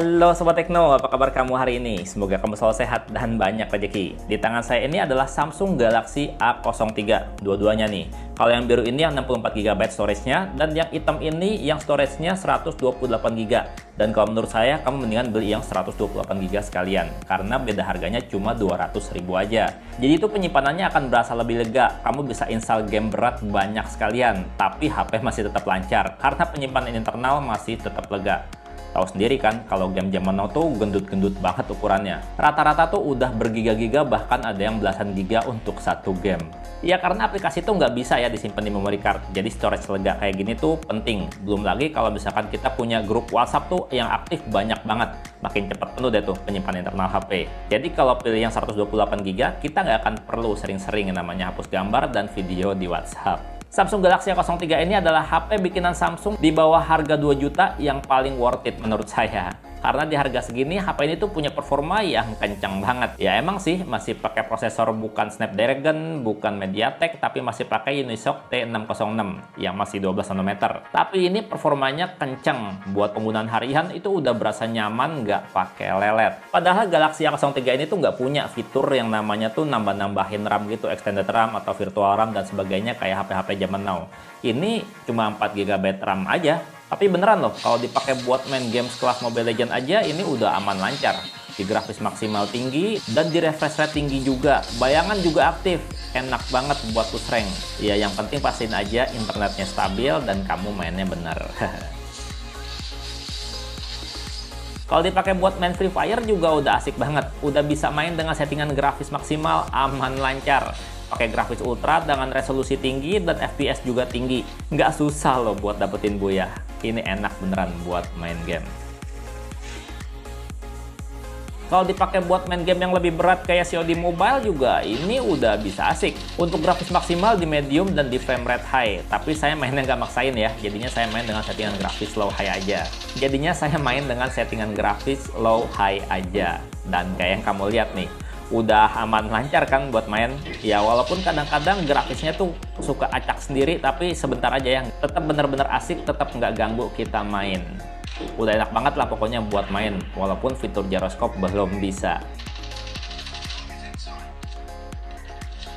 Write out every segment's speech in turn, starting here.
Halo Sobat Tekno, apa kabar kamu hari ini? Semoga kamu selalu sehat dan banyak rezeki. Di tangan saya ini adalah Samsung Galaxy A03, dua-duanya nih. Kalau yang biru ini yang 64GB storage-nya, dan yang hitam ini yang storage-nya 128GB. Dan kalau menurut saya, kamu mendingan beli yang 128GB sekalian, karena beda harganya cuma 200.000 aja. Jadi itu penyimpanannya akan berasa lebih lega, kamu bisa install game berat banyak sekalian, tapi HP masih tetap lancar, karena penyimpanan internal masih tetap lega. Tahu sendiri kan, kalau game zaman now tuh gendut-gendut banget ukurannya. Rata-rata tuh udah bergiga-giga, bahkan ada yang belasan giga untuk satu game. Ya karena aplikasi tuh nggak bisa ya disimpan di memory card, jadi storage lega kayak gini tuh penting. Belum lagi kalau misalkan kita punya grup WhatsApp tuh yang aktif banyak banget, makin cepet penuh deh tuh penyimpanan internal HP. Jadi kalau pilih yang 128GB, kita nggak akan perlu sering-sering yang namanya hapus gambar dan video di WhatsApp. Samsung Galaxy A03 ini adalah HP bikinan Samsung di bawah harga 2 juta yang paling worth it menurut saya. Karena di harga segini, HP ini tuh punya performa yang kencang banget. Ya emang sih, masih pakai prosesor bukan Snapdragon, bukan MediaTek, tapi masih pakai Unisoc T606 yang masih 12 nanometer. Tapi ini performanya kencang. Buat penggunaan harian itu udah berasa nyaman, nggak pakai lelet. Padahal Galaxy A03 ini tuh nggak punya fitur yang namanya tuh nambah-nambahin RAM gitu, extended RAM atau virtual RAM dan sebagainya kayak HP-HP zaman now. Ini cuma 4GB RAM aja. Tapi beneran loh, kalau dipakai buat main games kelas Mobile Legends aja, ini udah aman lancar. Di grafis maksimal tinggi, dan di refresh rate tinggi juga. Bayangan juga aktif, enak banget buat push rank. Ya yang penting pastiin aja internetnya stabil dan kamu mainnya bener. Kalau dipakai buat main Free Fire juga udah asik banget. Udah bisa main dengan settingan grafis maksimal, aman lancar. Pakai grafis ultra dengan resolusi tinggi dan FPS juga tinggi. Nggak susah loh buat dapetin buya. Ini enak beneran buat main game. Kalau dipakai buat main game yang lebih berat kayak COD Mobile juga, ini udah bisa asik. Untuk grafis maksimal di medium dan di frame rate high. Tapi saya mainnya nggak maksain ya, jadinya saya main dengan settingan grafis low high aja. Dan kayak yang kamu lihat nih, udah aman lancar kan buat main. Ya walaupun kadang-kadang grafisnya tuh suka acak sendiri, tapi sebentar aja ya, tetap bener-bener asik, tetap nggak ganggu kita main. Udah enak banget lah pokoknya buat main, walaupun fitur gyroscope belum bisa.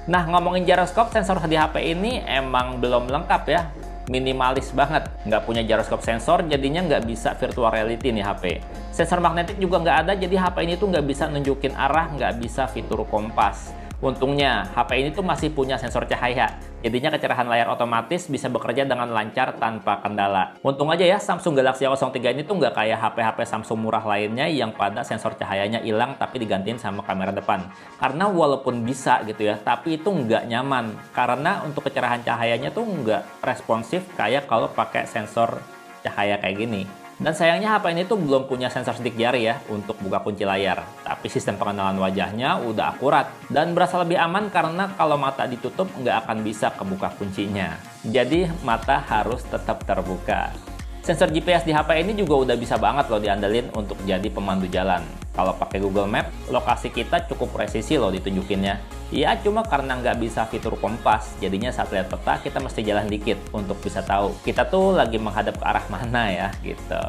Nah ngomongin gyroscope, sensor di HP ini emang belum lengkap ya. Minimalis banget, nggak punya gyroscope sensor, jadinya nggak bisa virtual reality nih HP. Sensor magnetik juga nggak ada, jadi HP ini tuh nggak bisa nunjukin arah, nggak bisa fitur kompas. Untungnya, HP ini tuh masih punya sensor cahaya, jadinya kecerahan layar otomatis bisa bekerja dengan lancar tanpa kendala. Untung aja ya, Samsung Galaxy A03 ini tuh nggak kayak HP-HP Samsung murah lainnya yang pada sensor cahayanya hilang tapi digantiin sama kamera depan. Karena walaupun bisa gitu ya, tapi itu nggak nyaman. Karena untuk kecerahan cahayanya tuh nggak responsif kayak kalau pakai sensor cahaya kayak gini. Dan sayangnya HP ini tuh belum punya sensor sidik jari ya untuk buka kunci layar. Tapi sistem pengenalan wajahnya udah akurat dan berasa lebih aman karena kalau mata ditutup nggak akan bisa kebuka kuncinya. Jadi mata harus tetap terbuka. Sensor GPS di HP ini juga udah bisa banget loh diandelin untuk jadi pemandu jalan. Kalau pakai Google Map, lokasi kita cukup presisi loh ditunjukinnya. Ya cuma karena nggak bisa fitur kompas, jadinya saat lihat peta kita mesti jalan dikit untuk bisa tahu kita tuh lagi menghadap ke arah mana ya gitu.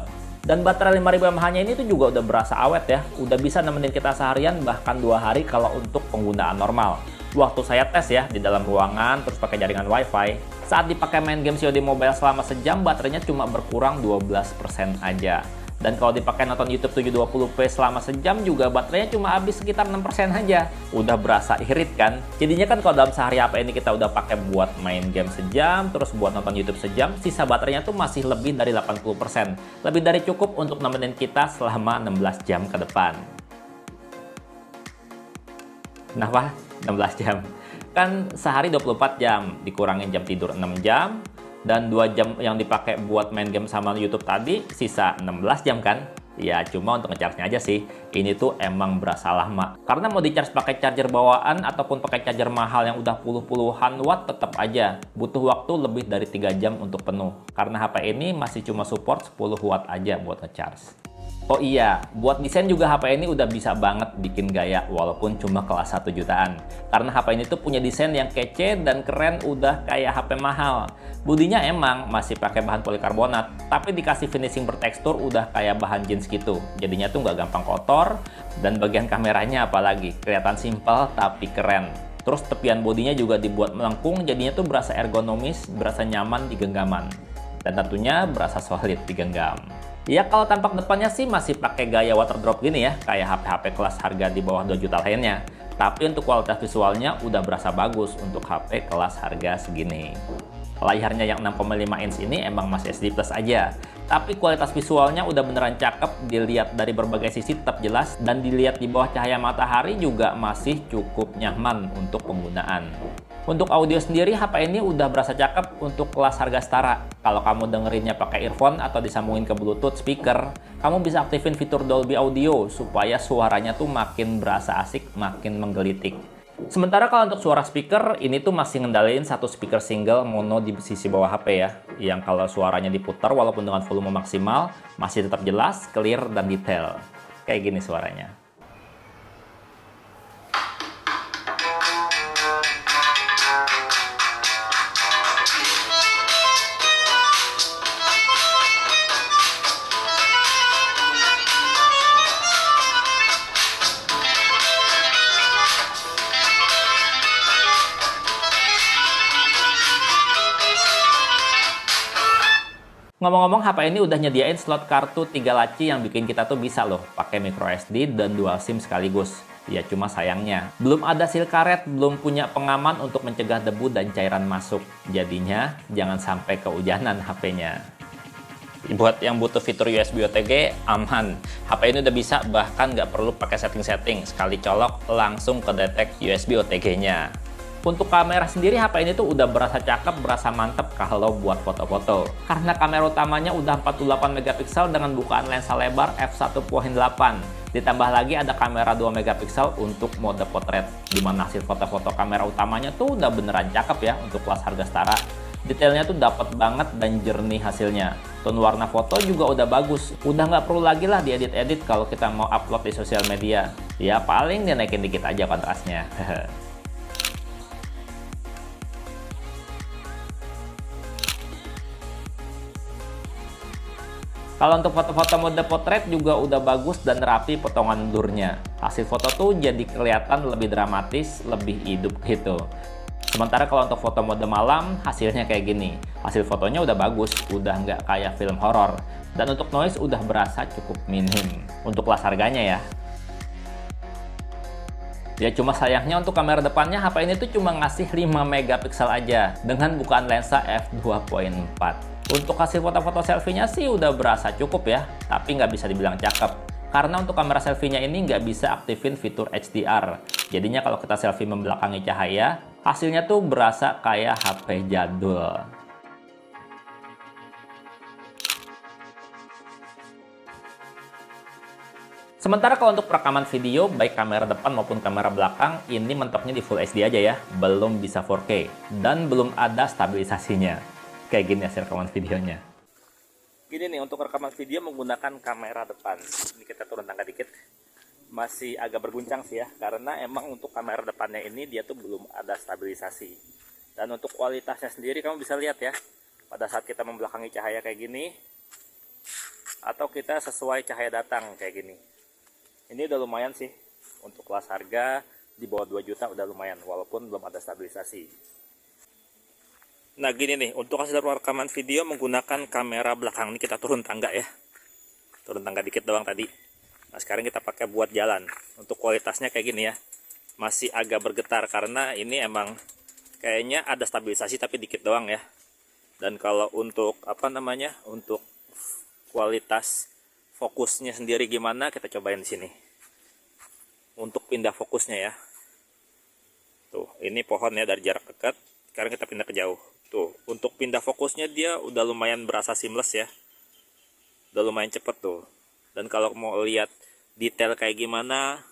Dan baterai 5000 mAh-nya ini tuh juga udah berasa awet ya, udah bisa nemenin kita seharian bahkan 2 hari kalau untuk penggunaan normal. Waktu saya tes ya di dalam ruangan terus pakai jaringan WiFi, saat dipakai main game COD Mobile selama sejam baterainya cuma berkurang 12% aja. Dan kalau dipakai nonton YouTube 720p selama sejam juga baterainya cuma habis sekitar 6% aja. Udah berasa irit kan? Jadinya kan kalau dalam sehari HP ini kita udah pakai buat main game sejam, terus buat nonton YouTube sejam, sisa baterainya tuh masih lebih dari 80%. Lebih dari cukup untuk nemenin kita selama 16 jam ke depan. Kenapa? 16 jam. Kan sehari 24 jam, dikurangin jam tidur 6 jam, dan 2 jam yang dipakai buat main game sama YouTube tadi, sisa 16 jam kan? Ya cuma untuk ngecharge-nya aja sih, ini tuh emang berasa lama. Karena mau di-charge pakai charger bawaan ataupun pakai charger mahal yang udah puluhan watt, tetap aja butuh waktu lebih dari 3 jam untuk penuh. Karena HP ini masih cuma support 10 watt aja buat ngecharge. Oh iya, buat desain juga HP ini udah bisa banget bikin gaya walaupun cuma kelas 1 jutaan. Karena HP ini tuh punya desain yang kece dan keren udah kayak HP mahal. Bodinya emang masih pakai bahan polikarbonat, tapi dikasih finishing bertekstur udah kayak bahan jeans gitu. Jadinya tuh nggak gampang kotor, dan bagian kameranya apalagi kelihatan simpel tapi keren. Terus tepian bodinya juga dibuat melengkung, jadinya tuh berasa ergonomis, berasa nyaman di genggaman. Dan tentunya berasa solid di genggam. Ya kalau tampak depannya sih masih pakai gaya water drop gini ya, kayak HP-HP kelas harga di bawah 2 juta lainnya. Tapi untuk kualitas visualnya udah berasa bagus untuk HP kelas harga segini. Layarnya yang 6,5 inch ini emang masih SD Plus aja. Tapi kualitas visualnya udah beneran cakep, dilihat dari berbagai sisi tetap jelas, dan dilihat di bawah cahaya matahari juga masih cukup nyaman untuk penggunaan. Untuk audio sendiri, HP ini udah berasa cakep untuk kelas harga setara. Kalau kamu dengerinnya pakai earphone atau disambungin ke Bluetooth speaker, kamu bisa aktifin fitur Dolby Audio supaya suaranya tuh makin berasa asik, makin menggelitik. Sementara kalau untuk suara speaker, ini tuh masih ngendalin satu speaker single mono di sisi bawah HP ya, yang kalau suaranya diputar walaupun dengan volume maksimal, masih tetap jelas, clear, dan detail. Kayak gini suaranya. Ngomong-ngomong, HP ini udah nyediain slot kartu 3 laci yang bikin kita tuh bisa loh pakai micro SD dan dual SIM sekaligus. Ya cuma sayangnya, belum ada seal karet, belum punya pengaman untuk mencegah debu dan cairan masuk. Jadinya, jangan sampai kehujanan HP-nya. Buat yang butuh fitur USB OTG, aman. HP ini udah bisa, bahkan nggak perlu pakai setting-setting. Sekali colok, langsung kedetek USB OTG-nya. Untuk kamera sendiri, HP ini tuh udah berasa cakep, berasa mantep kalau buat foto-foto. Karena kamera utamanya udah 48 megapiksel dengan bukaan lensa lebar f1.8. Ditambah lagi ada kamera 2 megapiksel untuk mode potret, dimana hasil foto-foto kamera utamanya tuh udah beneran cakep ya untuk kelas harga setara. Detailnya tuh dapat banget dan jernih hasilnya. Tone warna foto juga udah bagus. Udah nggak perlu lagi lah diedit-edit kalau kita mau upload di sosial media. Ya paling dinaikin dikit aja kontrasnya. Kalau untuk foto-foto mode potret juga udah bagus dan rapi potongan blurnya. Hasil foto tuh jadi kelihatan lebih dramatis, lebih hidup gitu. Sementara kalau untuk foto mode malam, hasilnya kayak gini. Hasil fotonya udah bagus, udah nggak kayak film horor. Dan untuk noise udah berasa cukup minim. Untuk kelas harganya ya. Ya cuma sayangnya untuk kamera depannya HP ini tuh cuma ngasih 5 megapiksel aja dengan bukaan lensa f2.4. Untuk hasil foto-foto selfie-nya sih udah berasa cukup ya, tapi nggak bisa dibilang cakep. Karena untuk kamera selfie-nya ini nggak bisa aktifin fitur HDR. Jadinya kalau kita selfie membelakangi cahaya, hasilnya tuh berasa kayak HP jadul. Sementara kalau untuk perekaman video, baik kamera depan maupun kamera belakang, ini mentoknya di Full HD aja ya, belum bisa 4K, dan belum ada stabilisasinya. Kayak gini hasil rekaman videonya. Gini nih, untuk rekaman video menggunakan kamera depan. Ini kita turun tangga dikit. Masih agak berguncang sih ya, karena emang untuk kamera depannya ini dia tuh belum ada stabilisasi. Dan untuk kualitasnya sendiri kamu bisa lihat ya, pada saat kita membelakangi cahaya kayak gini, atau kita sesuai cahaya datang kayak gini. Ini udah lumayan sih, untuk kelas harga di bawah 2 juta udah lumayan, walaupun belum ada stabilisasi. Nah gini nih, untuk hasil rekaman video menggunakan kamera belakang. Ini kita turun tangga ya. Turun tangga dikit doang tadi. Nah sekarang kita pakai buat jalan. Untuk kualitasnya kayak gini ya. Masih agak bergetar karena ini emang kayaknya ada stabilisasi tapi dikit doang ya. Dan kalau untuk untuk kualitas fokusnya sendiri gimana, kita cobain di sini. Untuk pindah fokusnya ya. Tuh, ini pohon ya dari jarak dekat. Sekarang kita pindah ke jauh. Tuh, untuk pindah fokusnya dia udah lumayan berasa seamless ya. Udah lumayan cepet tuh. Dan kalau mau lihat detail kayak gimana,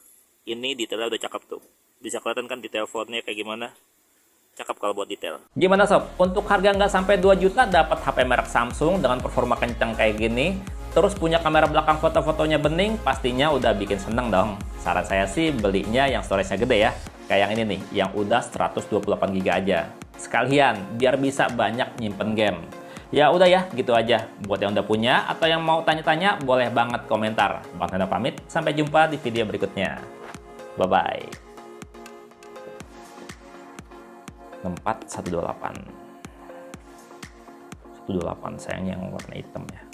ini detailnya udah cakep tuh. Bisa kelihatan kan detail fontnya kayak gimana. Cakep kalau buat detail. Gimana sob? Untuk harga nggak sampai 2 juta dapat HP merek Samsung dengan performa kencang kayak gini, terus punya kamera belakang foto-fotonya bening, pastinya udah bikin seneng dong. Saran saya sih belinya yang storage-nya gede ya. Kayak yang ini nih, yang udah 128 GB aja. Sekalian, biar bisa banyak nyimpen game. Ya udah ya, gitu aja. Buat yang udah punya atau yang mau tanya-tanya, boleh banget komentar. Bang Tanda pamit, sampai jumpa di video berikutnya. Bye-bye. 4128. 128 sayangnya yang warna hitam ya.